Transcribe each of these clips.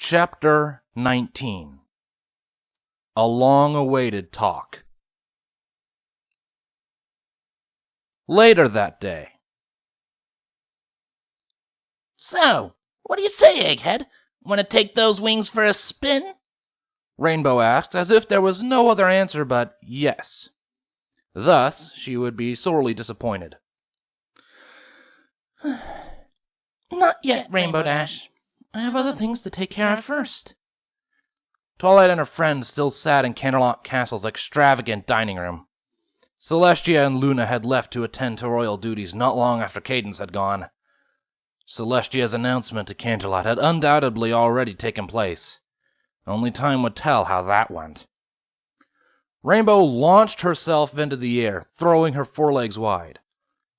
Chapter 19. A long-awaited talk. Later that day. So, what do you say, Egghead? Want to take those wings for a spin? Rainbow asked, as if there was no other answer but yes. Thus, she would be sorely disappointed. Not yet, Rainbow Dash. I have other things to take care of first. Twilight and her friends still sat in Canterlot Castle's extravagant dining room. Celestia and Luna had left to attend to royal duties not long after Cadence had gone. Celestia's announcement to Canterlot had undoubtedly already taken place. Only time would tell how that went. Rainbow launched herself into the air, throwing her forelegs wide.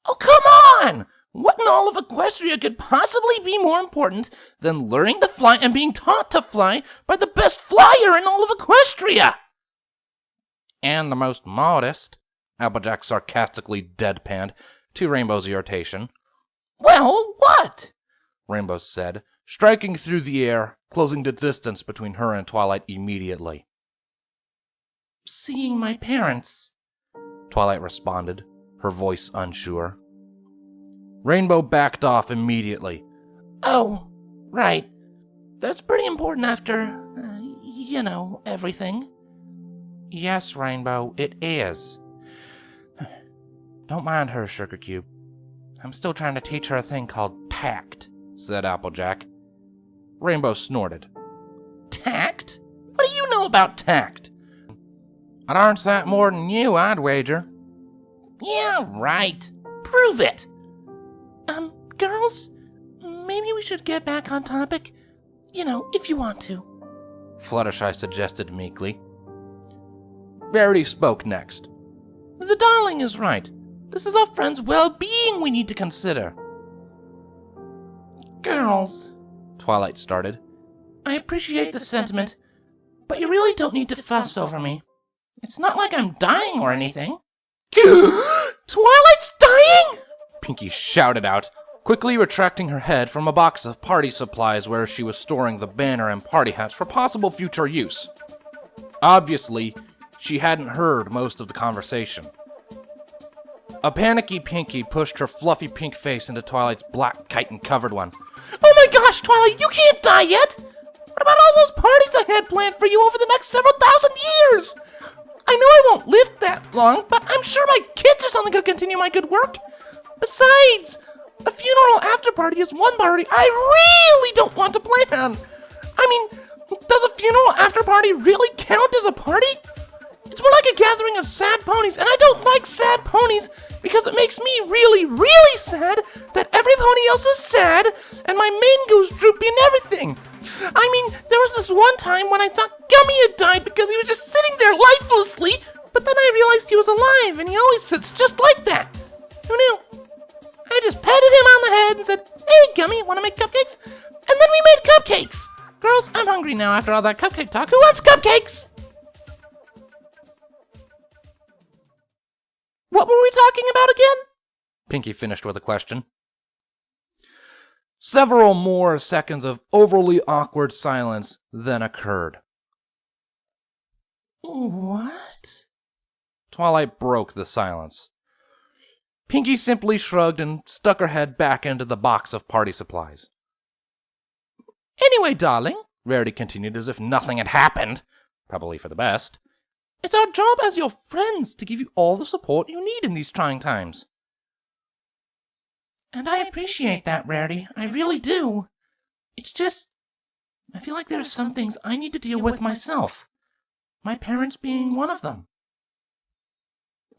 Oh, come on! What in all of Equestria could possibly be more important than learning to fly and being taught to fly by the best flyer in all of Equestria? And the most modest, Applejack sarcastically deadpanned, to Rainbow's irritation. Well, what? Rainbow said, striking through the air, closing the distance between her and Twilight immediately. Seeing my parents, Twilight responded, her voice unsure. Rainbow backed off immediately. Oh, right. That's pretty important after, everything. Yes, Rainbow, it is. Don't mind her, Sugar Cube. I'm still trying to teach her a thing called tact, said Applejack. Rainbow snorted. Tact? What do you know about tact? I'd learned that more than you, I'd wager. Yeah, right. Prove it. Girls, maybe we should get back on topic. If you want to. Fluttershy suggested meekly. Verity spoke next. The darling is right. This is our friend's well-being we need to consider. Girls, Twilight started. I appreciate the sentiment, but you really don't need to fuss over me. It's not like I'm dying or anything. Twilight's dying? Pinkie shouted out, quickly retracting her head from a box of party supplies where she was storing the banner and party hats for possible future use. Obviously, she hadn't heard most of the conversation. A panicky Pinkie pushed her fluffy pink face into Twilight's black chitin-covered one. Oh my gosh, Twilight, you can't die yet! What about all those parties I had planned for you over the next several thousand years? I know I won't live that long, but I'm sure my kids or something could continue my good work. Besides, a funeral after party is one party I really don't want to plan. I mean, does a funeral after party really count as a party? It's more like a gathering of sad ponies, and I don't like sad ponies because it makes me really, really sad that every pony else is sad and my mane goes droopy and everything. I mean, there was this one time when I thought Gummy had died because he was just sitting there lifelessly, but then I realized he was alive and he always sits just like that. Who knew? I just patted him on the head and said, "Hey, Gummy, want to make cupcakes?" And then we made cupcakes. Girls, I'm hungry now after all that cupcake talk. Who wants cupcakes? What were we talking about again? Pinkie finished with a question. Several more seconds of overly awkward silence then occurred. What? Twilight broke the silence. Pinkie simply shrugged and stuck her head back into the box of party supplies. Anyway, darling, Rarity continued as if nothing had happened, probably for the best. It's our job as your friends to give you all the support you need in these trying times. And I appreciate that, Rarity. I really do. It's just, I feel like there are some things I need to deal with myself. My parents being one of them.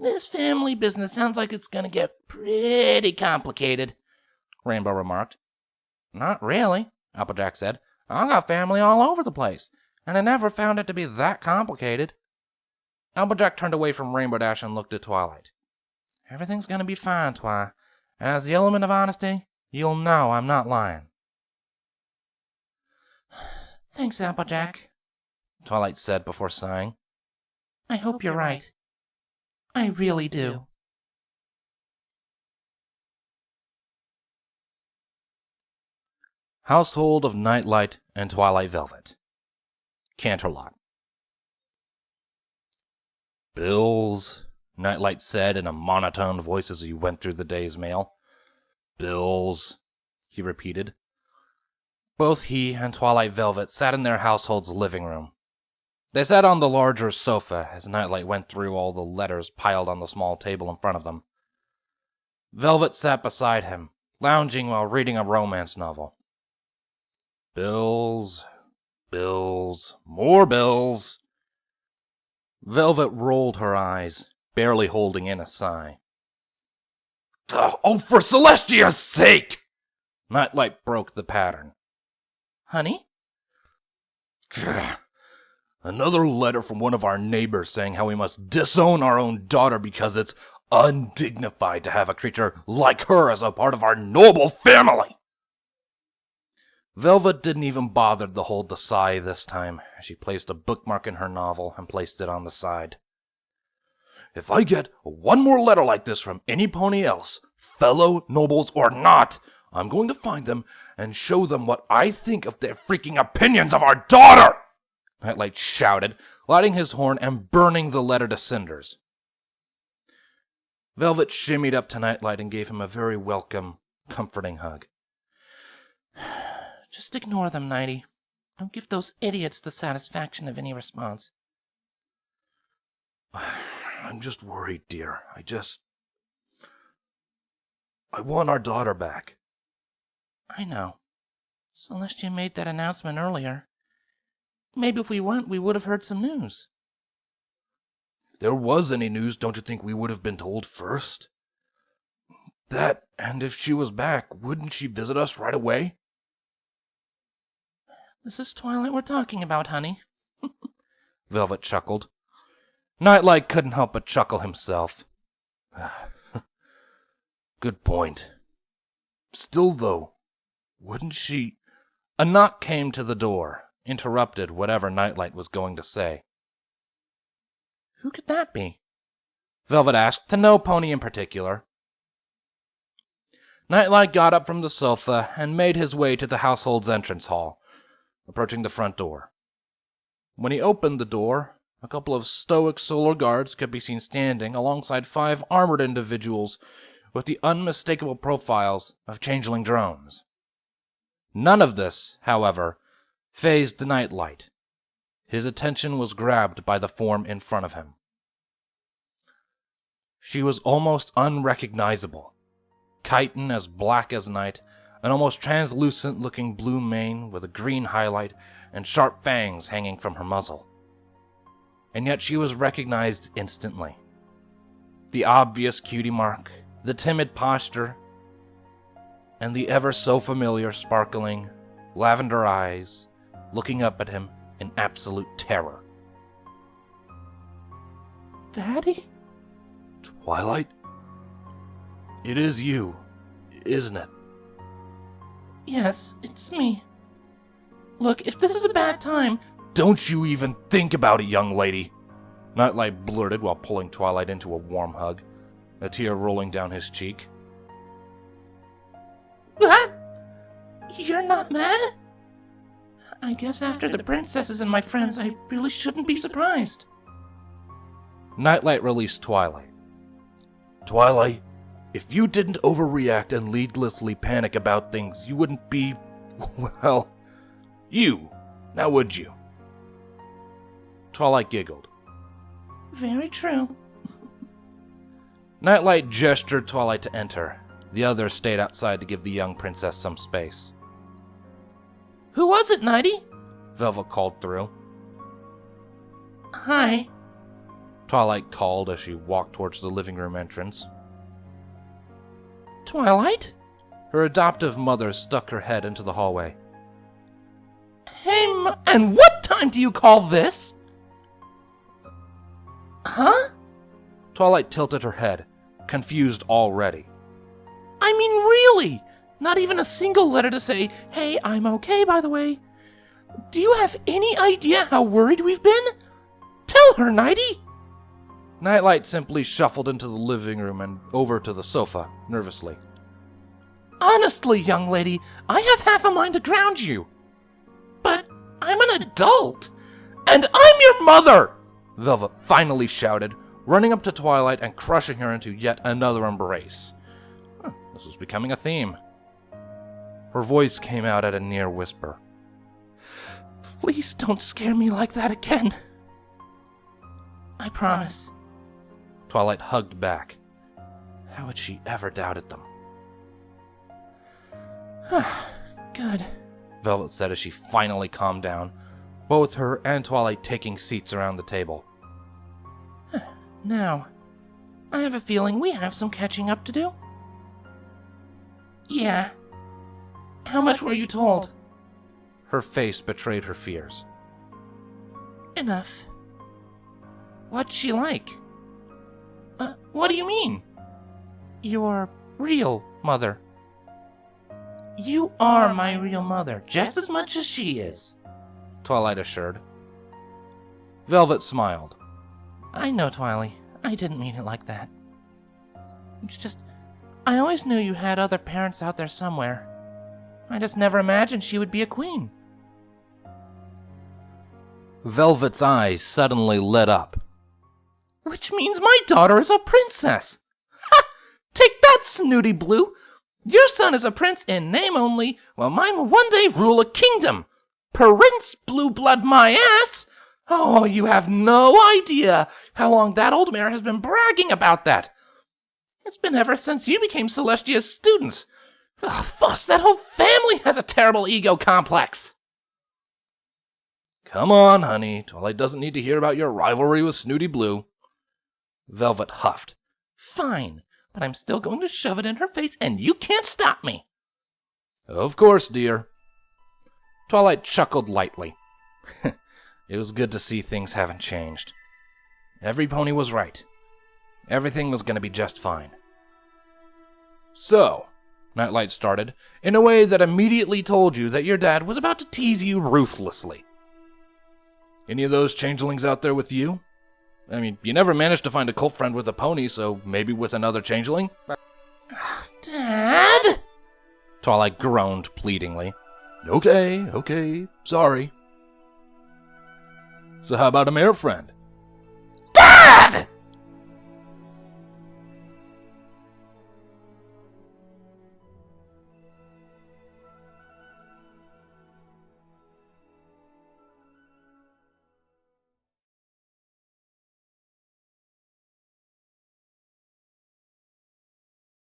This family business sounds like it's gonna get pretty complicated, Rainbow remarked. Not really, Applejack said. I got family all over the place, and I never found it to be that complicated. Applejack turned away from Rainbow Dash and looked at Twilight. Everything's gonna be fine, Twi, and as the element of honesty, you'll know I'm not lying. Thanks, Applejack, Twilight said before sighing. I hope you're right. I really do. Household of Nightlight and Twilight Velvet. Canterlot. Bills, Nightlight said in a monotone voice as he went through the day's mail. Bills, he repeated. Both he and Twilight Velvet sat in their household's living room. They sat on the larger sofa as Nightlight went through all the letters piled on the small table in front of them. Velvet sat beside him, lounging while reading a romance novel. Bills, bills, more bills. Velvet rolled her eyes, barely holding in a sigh. Oh, for Celestia's sake! Nightlight broke the pattern. Honey? Another letter from one of our neighbors saying how we must disown our own daughter because it's undignified to have a creature like her as a part of our noble family. Velvet didn't even bother to hold the sigh this time, as she placed a bookmark in her novel and placed it on the side. If I get one more letter like this from any pony else, fellow nobles or not, I'm going to find them and show them what I think of their freaking opinions of our daughter! Nightlight shouted, lighting his horn and burning the letter to cinders. Velvet shimmied up to Nightlight and gave him a very welcome, comforting hug. Just ignore them, Nighty. Don't give those idiots the satisfaction of any response. I'm just worried, dear. I want our daughter back. I know. Celestia made that announcement earlier. Maybe if we went, we would have heard some news. If there was any news, don't you think we would have been told first? That, and if she was back, wouldn't she visit us right away? This is Twilight we're talking about, honey. Velvet chuckled. Nightlight couldn't help but chuckle himself. Good point. Still, though, wouldn't she... A knock came to the door, interrupted whatever Nightlight was going to say. Who could that be? Velvet asked, to no pony in particular. Nightlight got up from the sofa and made his way to the household's entrance hall, approaching the front door. When he opened the door, a couple of stoic solar guards could be seen standing alongside 5 armored individuals with the unmistakable profiles of changeling drones. None of this, however, fazed Nightlight. His attention was grabbed by the form in front of him. She was almost unrecognizable, chitin as black as night, an almost translucent-looking blue mane with a green highlight and sharp fangs hanging from her muzzle. And yet she was recognized instantly. The obvious cutie mark, the timid posture, and the ever-so-familiar sparkling, lavender eyes looking up at him in absolute terror. Daddy? Twilight? It is you, isn't it? Yes, it's me. Look, if this is a bad time... Don't you even think about it, young lady! Nightlight blurted while pulling Twilight into a warm hug, a tear rolling down his cheek. What? You're not mad? I guess after the princesses and my friends, I really shouldn't be surprised. Nightlight released Twilight. Twilight, if you didn't overreact and needlessly panic about things, you wouldn't be, well, you, now would you? Twilight giggled. Very true. Nightlight gestured Twilight to enter. The others stayed outside to give the young princess some space. Who was it, Nighty? Velvet called through. Hi. Twilight called as she walked towards the living room entrance. Twilight? Her adoptive mother stuck her head into the hallway. Hey, and what time do you call this? Huh? Twilight tilted her head, confused already. I mean, really? Not even a single letter to say, hey, I'm okay, by the way. Do you have any idea how worried we've been? Tell her, Nighty! Nightlight simply shuffled into the living room and over to the sofa, nervously. Honestly, young lady, I have half a mind to ground you. But I'm an adult. And I'm your mother! Velvet finally shouted, running up to Twilight and crushing her into yet another embrace. This was becoming a theme. Her voice came out at a near whisper. Please don't scare me like that again. I promise. Twilight hugged back. How had she ever doubted them? Good, Velvet said as she finally calmed down, both her and Twilight taking seats around the table. Now, I have a feeling we have some catching up to do. Yeah. How much were you told? Her face betrayed her fears. Enough. What's she like? What do you mean? Your real mother. You are my real mother, just as much as she is, Twilight assured. Velvet smiled. I know, Twily. I didn't mean it like that. It's just, I always knew you had other parents out there somewhere. I just never imagined she would be a queen. Velvet's eyes suddenly lit up. Which means my daughter is a princess. Ha! Take that, Snooty Blue! Your son is a prince in name only, while mine will one day rule a kingdom. Prince Blue Blood my ass! Oh, you have no idea how long that old mare has been bragging about that. It's been ever since you became Celestia's students. Ugh, Fuss, that whole family has a terrible ego complex. Come on, honey. Twilight doesn't need to hear about your rivalry with Snooty Blue. Velvet huffed. Fine, but I'm still going to shove it in her face, and you can't stop me. Of course, dear. Twilight chuckled lightly. It was good to see things haven't changed. Every pony was right. Everything was going to be just fine. So, Nightlight started, in a way that immediately told you that your dad was about to tease you ruthlessly. Any of those changelings out there with you? I mean, you never managed to find a cult friend with a pony, so maybe with another changeling? Dad? Twilight groaned pleadingly. Okay, sorry. So how about a mare friend? Dad!